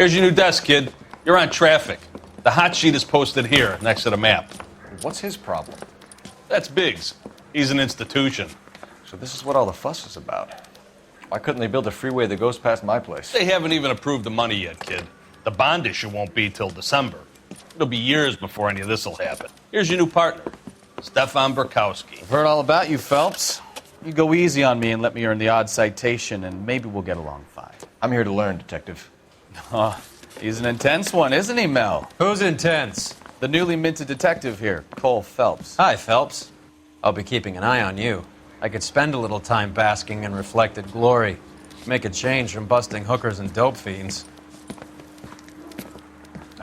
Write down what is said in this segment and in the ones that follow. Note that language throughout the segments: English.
Here's your new desk, kid. You're on traffic. The hot sheet is posted here, next to the map. What's his problem? That's Biggs. He's an institution. So this is what all the fuss is about. Why couldn't they build a freeway that goes past my place? They haven't even approved the money yet, kid. The bond issue won't be till December. It'll be years before any of this will happen. Here's your new partner, Stefan Burkowski. I've heard all about you, Phelps. You go easy on me and let me earn the odd citation, and maybe we'll get along fine. I'm here to learn, Detective. Oh, he's an intense one, isn't he, Mel? Who's intense? The newly minted detective here, Cole Phelps. Hi, Phelps. I'll be keeping an eye on you. I could spend a little time basking in reflected glory. Make a change from busting hookers and dope fiends.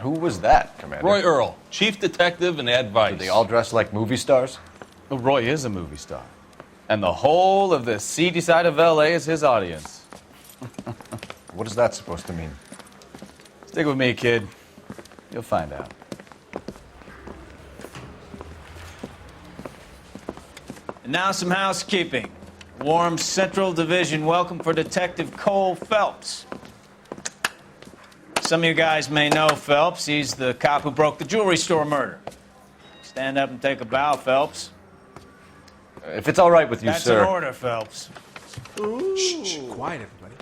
Who was that, Commander? Roy Earl, chief detective and advice. Do they all dress like movie stars? Well, Roy is a movie star. And the whole of the seedy side of L.A. is his audience. What is that supposed to mean? Stick with me, kid. You'll find out. And now some housekeeping. Warm Central Division welcome for Detective Cole Phelps. Some of you guys may know Phelps. He's the cop who broke the jewelry store murder. Stand up and take a bow, Phelps. If it's all right with you, That's sir. That's an order, Phelps. Shh, quiet, everybody.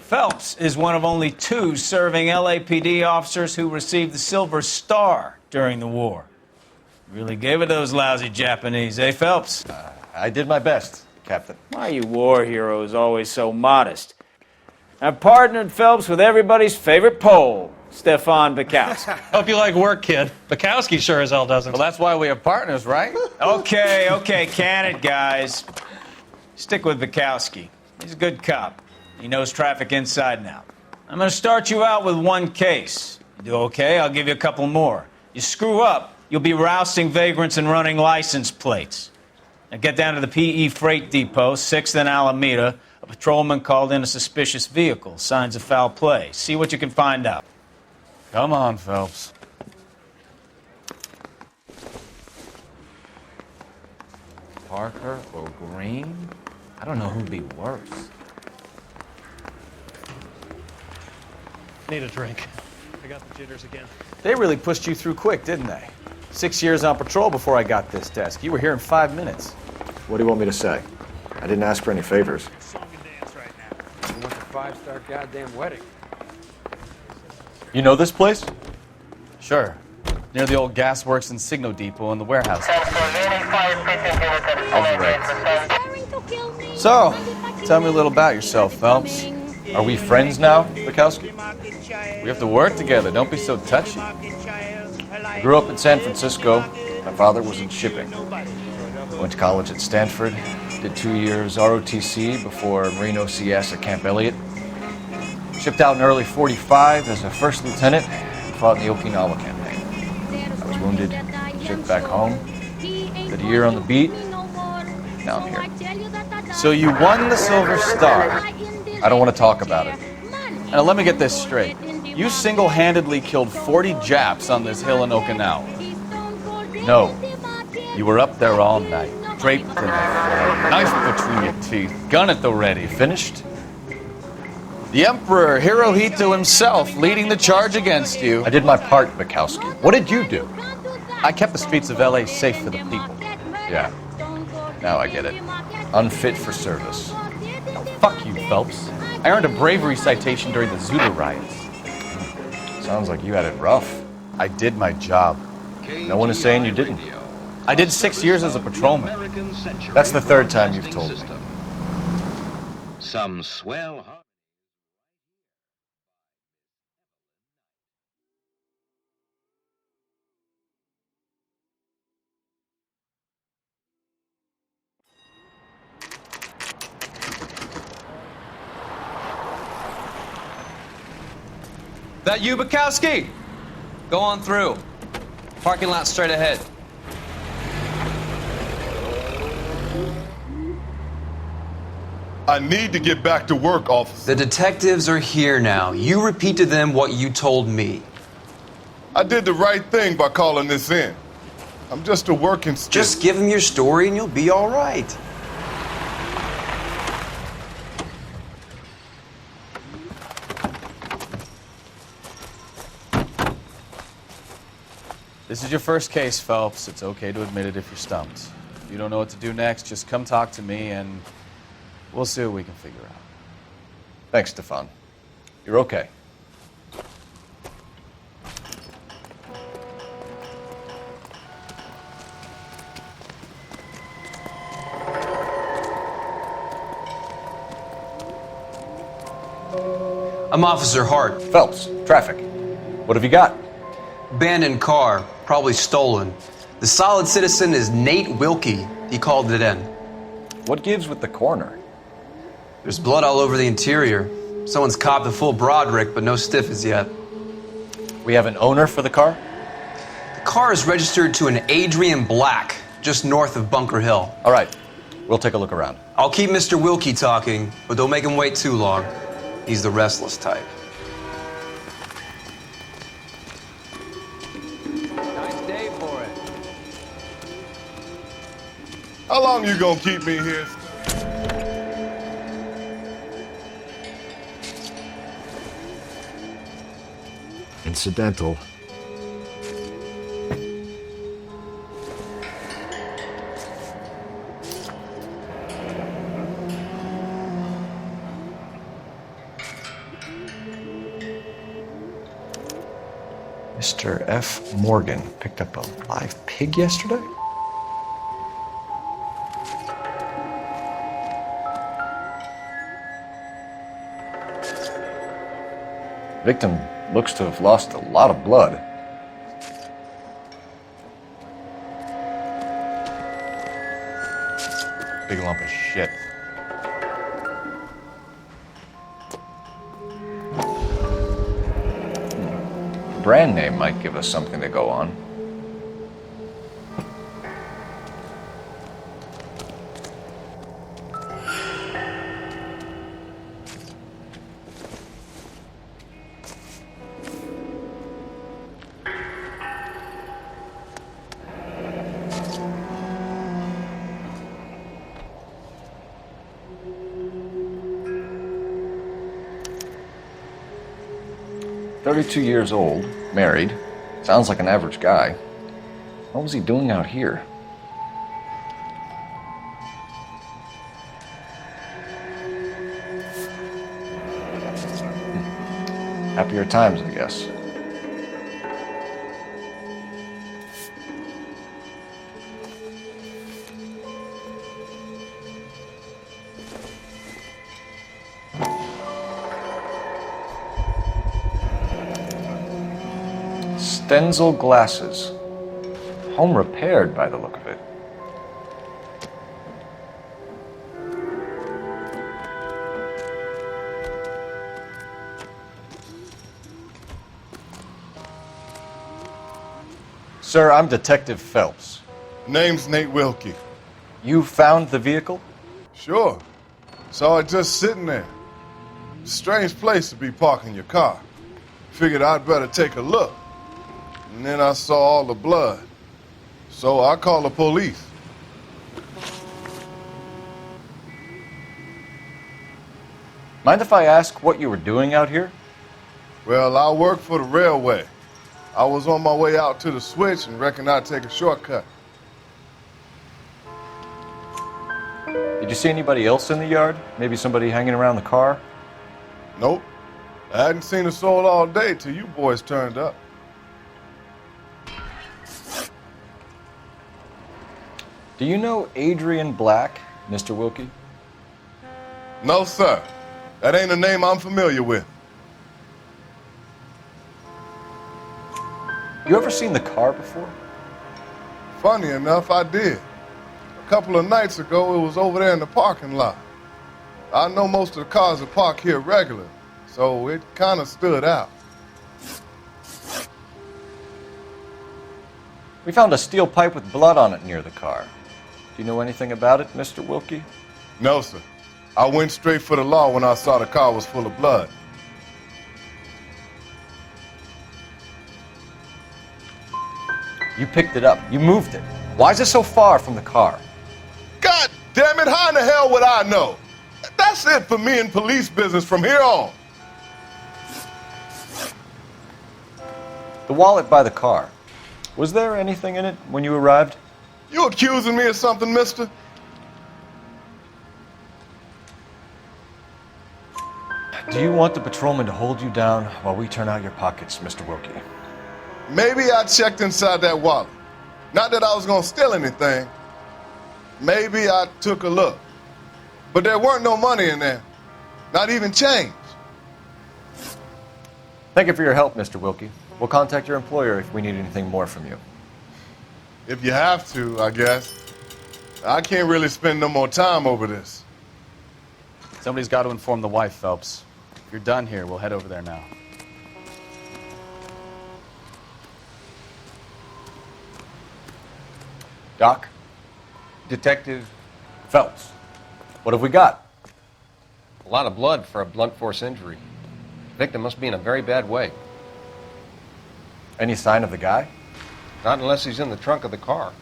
Phelps is one of only 2 serving LAPD officers who received the Silver Star during the war. Really gave it those lousy Japanese, eh, Phelps? I did my best, Captain. Why are you war heroes always so modest? I've partnered Phelps with everybody's favorite Pole, Stefan Burkowski. Hope you like work, kid. Bukowski sure as hell doesn't. Well, that's why we have partners, right? Okay, can it, guys. Stick with Burkowski. He's a good cop. He knows traffic inside and out. I'm going to start you out with 1 case. You do okay, I'll give you a couple more. You screw up, you'll be rousting vagrants and running license plates. Now get down to the PE Freight Depot, 6th and Alameda. A patrolman called in a suspicious vehicle. Signs of foul play. See what you can find out. Come on, Phelps. Parker or Green? I don't know who'd be worse. Need a drink. I got the jitters again. They really pushed you through quick, didn't they? 6 years on patrol before I got this desk. You were here in 5 minutes. What do you want me to say? I didn't ask for any favors. Song and dance right now. I want a 5-star goddamn wedding. You know this place? Sure. Near the old gas works and Signo Depot and the warehouse. So, tell me a little about yourself, Phelps. Are we friends now, Bukowski? We have to work together. Don't be so touchy. I grew up in San Francisco. My father was in shipping. Went to college at Stanford. Did 2 years ROTC before Marine OCS at Camp Elliott. Shipped out in early '45 as a first lieutenant and fought in the Okinawa campaign. I was wounded, shipped back home. Did a year on the beat. Now I'm here. So you won the Silver Star. I don't want to talk about it. Now let me get this straight. You single-handedly killed 40 Japs on this hill in Okinawa. No. You were up there all night, draped in the flag, knife between your teeth, gun at the ready. Finished? The Emperor Hirohito himself leading the charge against you. I did my part, Bukowski. What did you do? I kept the streets of L.A. safe for the people. Yeah. Now I get it. Unfit for service. Fuck you, Phelps. I earned a bravery citation during the Zuda riots. Sounds like you had it rough. I did my job. No one is saying you didn't. I did 6 years as a patrolman. That's the 3rd time you've told me. Some swell. That you, Bukowski? Go on through. Parking lot straight ahead. I need to get back to work, officer. The detectives are here now. You repeat to them what you told me. I did the right thing by calling this in. I'm just a working student. Just give them your story and you'll be all right. This is your first case, Phelps. It's okay to admit it if you're stumped. If you don't know what to do next, just come talk to me and we'll see what we can figure out. Thanks, Stefan. You're okay. I'm Officer Hart. Phelps, traffic. What have you got? Abandoned car, probably stolen. The solid citizen is Nate Wilkie. He called it in. What gives with the coroner? There's blood all over the interior. Someone's copped a full Broderick, but no stiff as yet. We have an owner for the car? The car is registered to an Adrian Black, just north of Bunker Hill. All right, we'll take a look around. I'll keep Mr. Wilkie talking, but don't make him wait too long. He's the restless type. Nice day for it. How long you gonna keep me here? Incidental. Mr. F. Morgan picked up a live pig yesterday? Victim looks to have lost a lot of blood. Big lump of shit. Brand name might give us something to go on. "32 years old, married. Sounds like an average guy. What was he doing out here?" Happier times, I guess. Stenzel glasses. Home repaired by the look of it. Sir, I'm Detective Phelps. Name's Nate Wilkie. You found the vehicle? Sure. Saw it just sitting there. Strange place to be parking your car. Figured I'd better take a look. And then I saw all the blood. So I called the police. Mind if I ask what you were doing out here? Well, I work for the railway. I was on my way out to the switch and reckoned I'd take a shortcut. Did you see anybody else in the yard? Maybe somebody hanging around the car? Nope. I hadn't seen a soul all day till you boys turned up. Do you know Adrian Black, Mr. Wilkie? No, sir. That ain't a name I'm familiar with. You ever seen the car before? Funny enough, I did. A couple of nights ago, it was over there in the parking lot. I know most of the cars are parked here regular, so it kind of stood out. We found a steel pipe with blood on it near the car. Do you know anything about it, Mr. Wilkie? No, sir. I went straight for the law when I saw the car was full of blood. You picked it up. You moved it. Why is it so far from the car? God damn it, how in the hell would I know? That's it for me in police business from here on. The wallet by the car. Was there anything in it when you arrived? You accusing me of something, mister? Do you want the patrolman to hold you down while we turn out your pockets, Mr. Wilkie? Maybe I checked inside that wallet. Not that I was gonna steal anything. Maybe I took a look. But there weren't no money in there. Not even change. Thank you for your help, Mr. Wilkie. We'll contact your employer if we need anything more from you. If you have to, I guess. I can't really spend no more time over this. Somebody's got to inform the wife, Phelps. If you're done here, we'll head over there now. Doc? Detective, Phelps. What have we got? a lot of blood for a blunt force injury. The victim must be in a very bad way. Any sign of the guy? Not unless he's in the trunk of the car.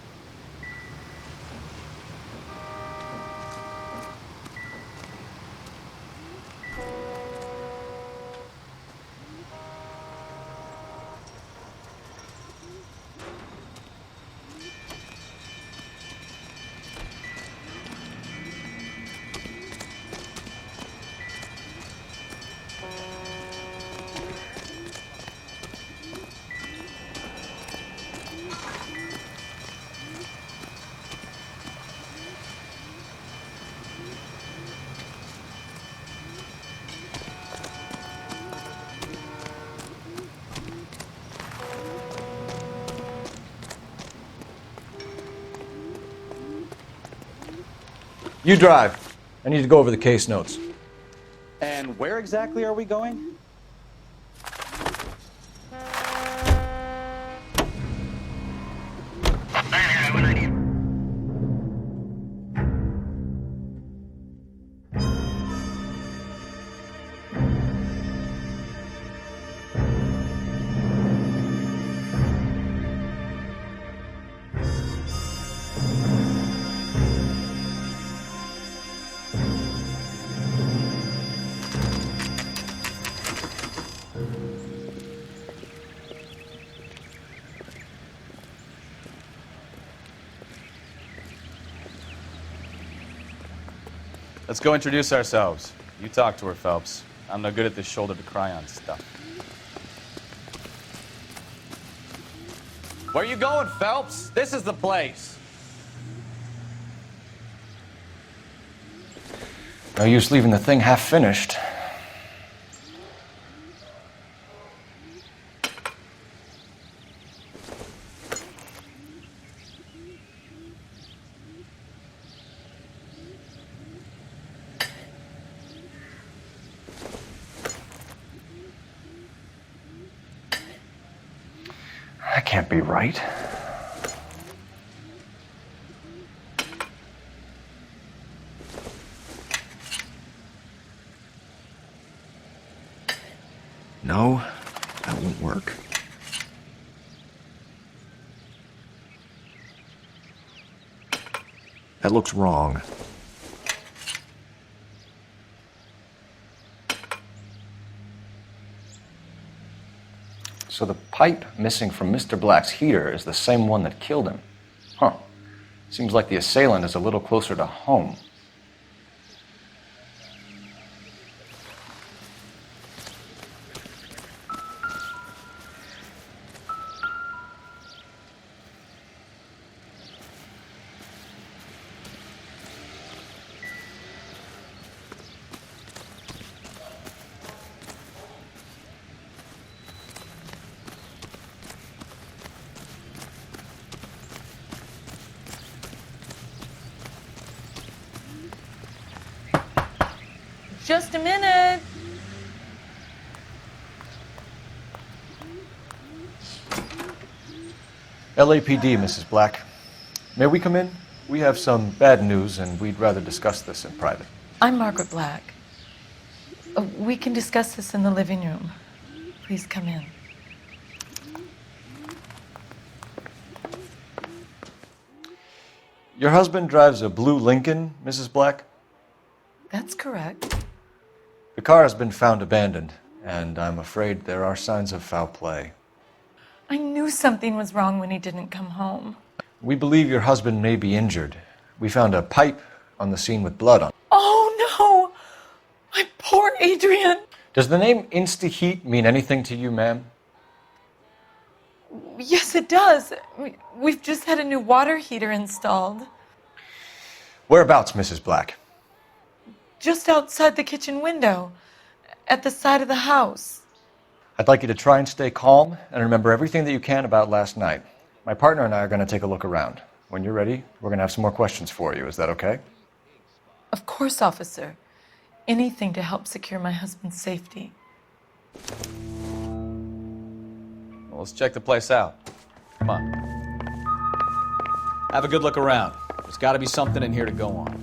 You drive. I need to go over the case notes. And where exactly are we going? Let's go introduce ourselves. You talk to her, Phelps. I'm no good at this shoulder to cry on stuff. Where you going, Phelps? This is the place. No use leaving the thing half finished. That can't be right. No, that won't work. That looks wrong. So the pipe missing from Mr. Black's heater is the same one that killed him. Huh. Seems like the assailant is a little closer to home. Just a minute. LAPD, Mrs. Black. May we come in? We have some bad news, and we'd rather discuss this in private. I'm Margaret Black. We can discuss this in the living room. Please come in. Your husband drives a blue Lincoln, Mrs. Black? That's correct. The car has been found abandoned, and I'm afraid there are signs of foul play. I knew something was wrong when he didn't come home. We believe your husband may be injured. We found a pipe on the scene with blood on it. Oh no! My poor Adrian! Does the name Insta-Heat mean anything to you, ma'am? Yes, it does. We've just had a new water heater installed. Whereabouts, Mrs. Black? Just outside the kitchen window, at the side of the house. I'd like you to try and stay calm and remember everything that you can about last night. My partner and I are going to take a look around. When you're ready, we're going to have some more questions for you. Is that okay? Of course, officer. Anything to help secure my husband's safety. Well, let's check the place out. Come on. Have a good look around. There's got to be something in here to go on.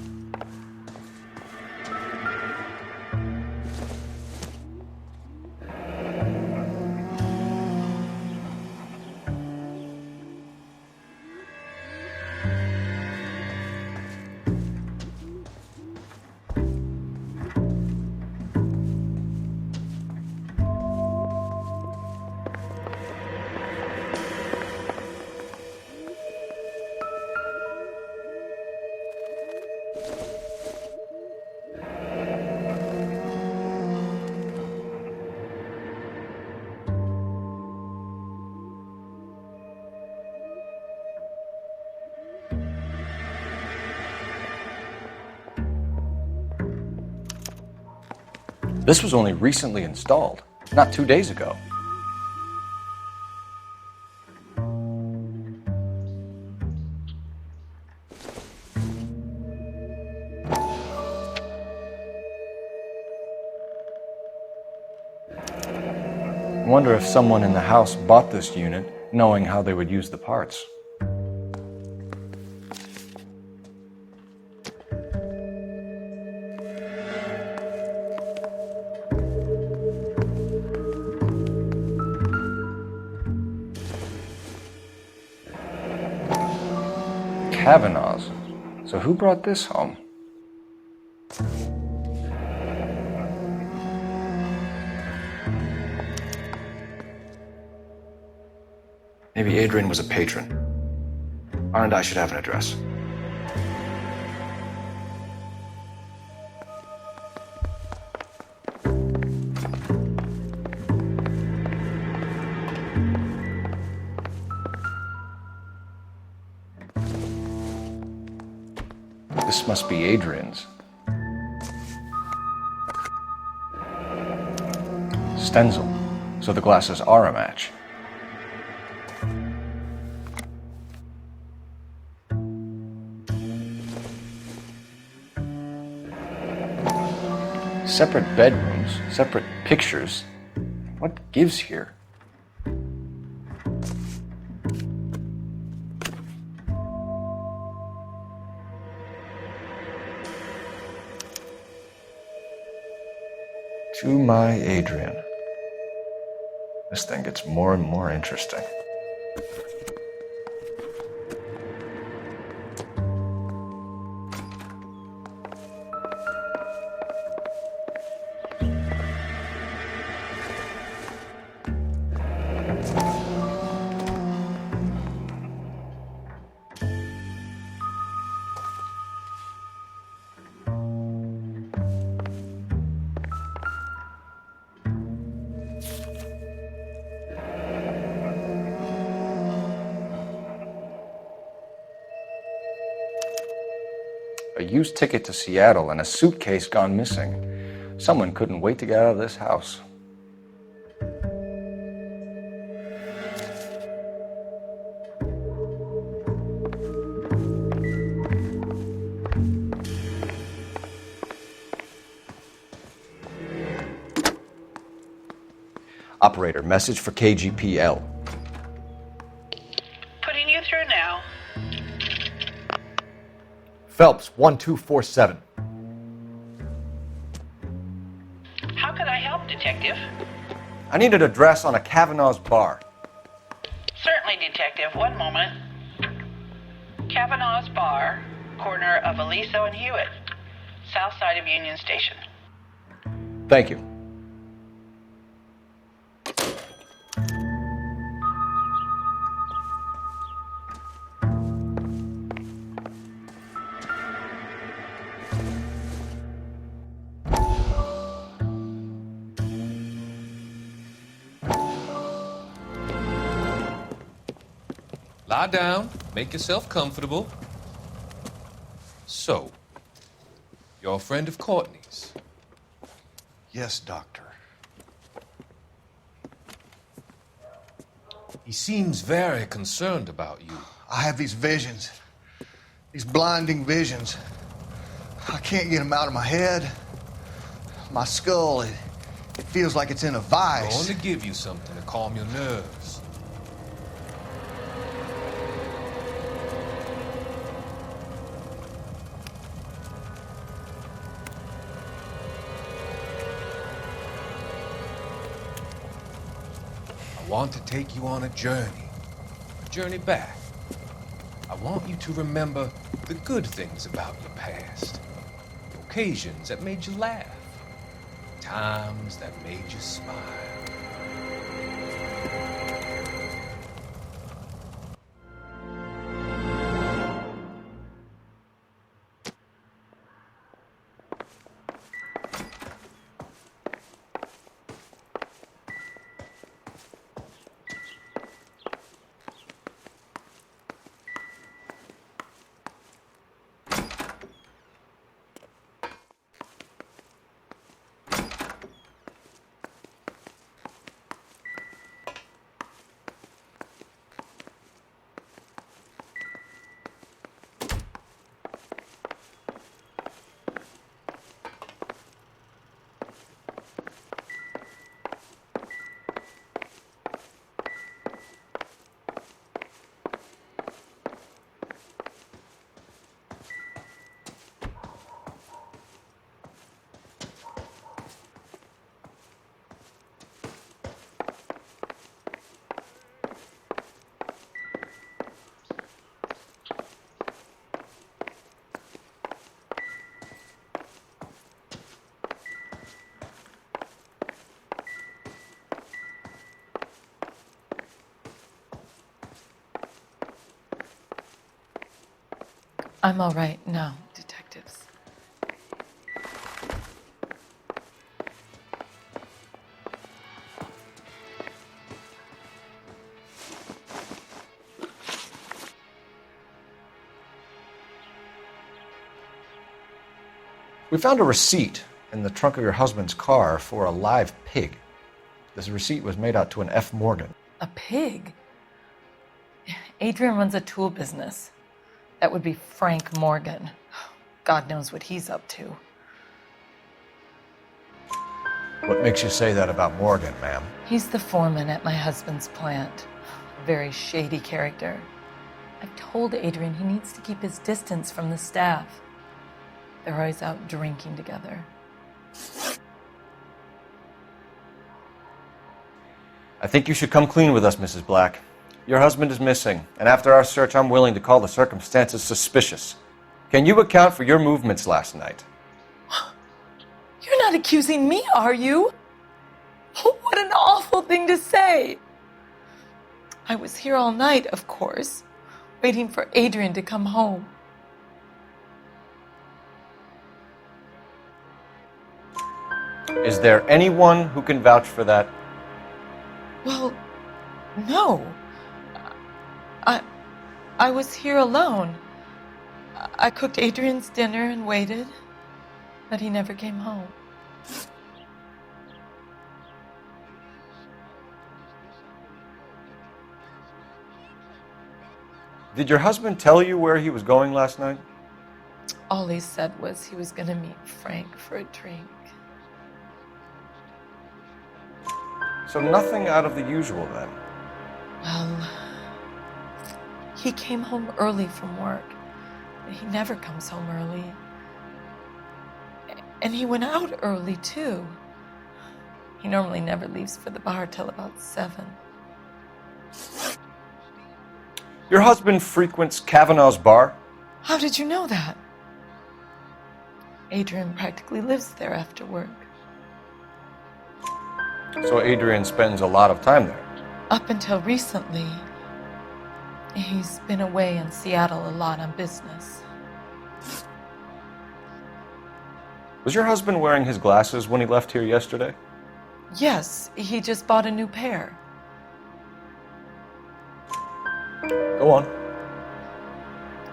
This was only recently installed, not 2 days ago. I wonder if someone in the house bought this unit knowing how they would use the parts. Kavanaugh's. So who brought this home? Maybe Adrian was a patron. R&I should have an address. This must be Adrian's. Stenzel. So the glasses are a match. Separate bedrooms, separate pictures. What gives here? To my Adrian. This thing gets more and more interesting. A used ticket to Seattle and a suitcase gone missing. Someone couldn't wait to get out of this house. Operator, message for KGPL. Putting you through now. Phelps, 1247. How can I help, Detective? I need an address on a Kavanaugh's bar. Certainly, Detective. One moment. Kavanaugh's Bar, corner of Aliso and Hewitt, south side of Union Station. Thank you. Lie down, make yourself comfortable. So, you're a friend of Courtney's? Yes, Doctor. He seems very concerned about you. I have these visions. These blinding visions. I can't get them out of my head. My skull, it feels like it's in a I'm vice. going to give you something to calm your nerves. I want to take you on a journey back. I want you to remember the good things about your past, occasions that made you laugh, times that made you smile. I'm all right now, detectives. We found a receipt in the trunk of your husband's car for a live pig. This receipt was made out to an F. Morgan. A pig? Adrian runs a tool business. That would be Frank Morgan. God knows what he's up to. What makes you say that about Morgan, ma'am? He's the foreman at my husband's plant. A very shady character. I've told Adrian he needs to keep his distance from the staff. They're always out drinking together. I think you should come clean with us, Mrs. Black. Your husband is missing, and after our search, I'm willing to call the circumstances suspicious. Can you account for your movements last night? You're not accusing me, are you? What an awful thing to say. I was here all night, of course, waiting for Adrian to come home. Is there anyone who can vouch for that? Well, no. I was here alone. I cooked Adrian's dinner and waited, but he never came home. Did your husband tell you where he was going last night? All he said was he was going to meet Frank for a drink. So nothing out of the usual then? Well, he came home early from work. He never comes home early. And he went out early, too. He normally never leaves for the bar till about 7. Your husband frequents Kavanaugh's bar? How did you know that? Adrian practically lives there after work. So Adrian spends a lot of time there? Up until recently, he's been away in Seattle a lot on business. Was your husband wearing his glasses when he left here yesterday? Yes, he just bought a new pair. Go on.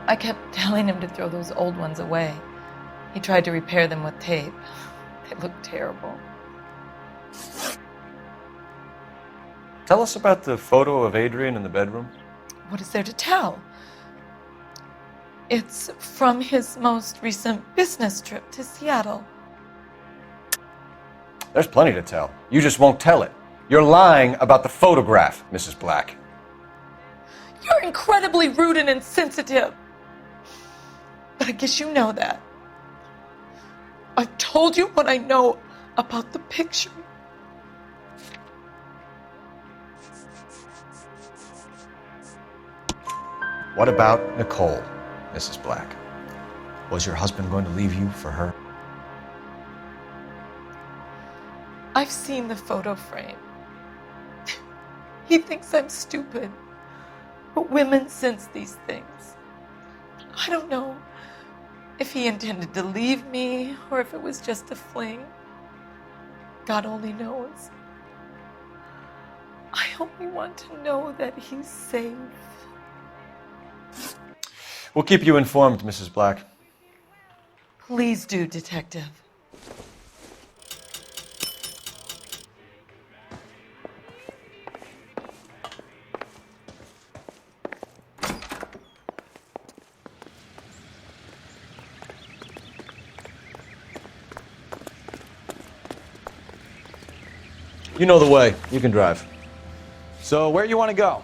I kept telling him to throw those old ones away. He tried to repair them with tape. They looked terrible. Tell us about the photo of Adrian in the bedroom. What is there to tell? It's from his most recent business trip to Seattle. There's plenty to tell. You just won't tell it. You're lying about the photograph, Mrs. Black. You're incredibly rude and insensitive. But I guess you know that. I've told you what I know about the picture. What about Nicole, Mrs. Black? Was your husband going to leave you for her? I've seen the photo frame. He thinks I'm stupid. But women sense these things. I don't know if he intended to leave me or if it was just a fling. God only knows. I only want to know that he's safe. We'll keep you informed, Mrs. Black. Please do, Detective. You know the way. You can drive. So, where you want to go?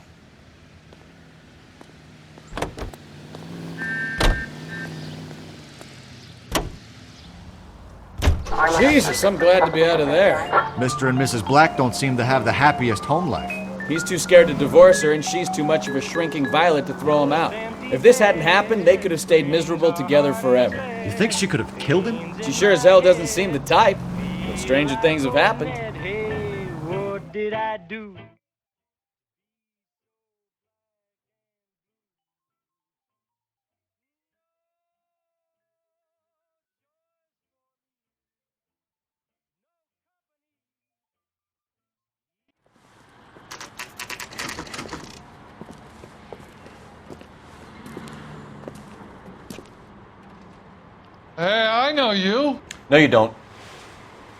Jesus, I'm glad to be out of there. Mr. and Mrs. Black don't seem to have the happiest home life. He's too scared to divorce her, and she's too much of a shrinking violet to throw him out. If this hadn't happened, they could have stayed miserable together forever. You think she could have killed him? She sure as hell doesn't seem the type, but stranger things have happened. Hey, what did I do? Hey, I know you. No, you don't.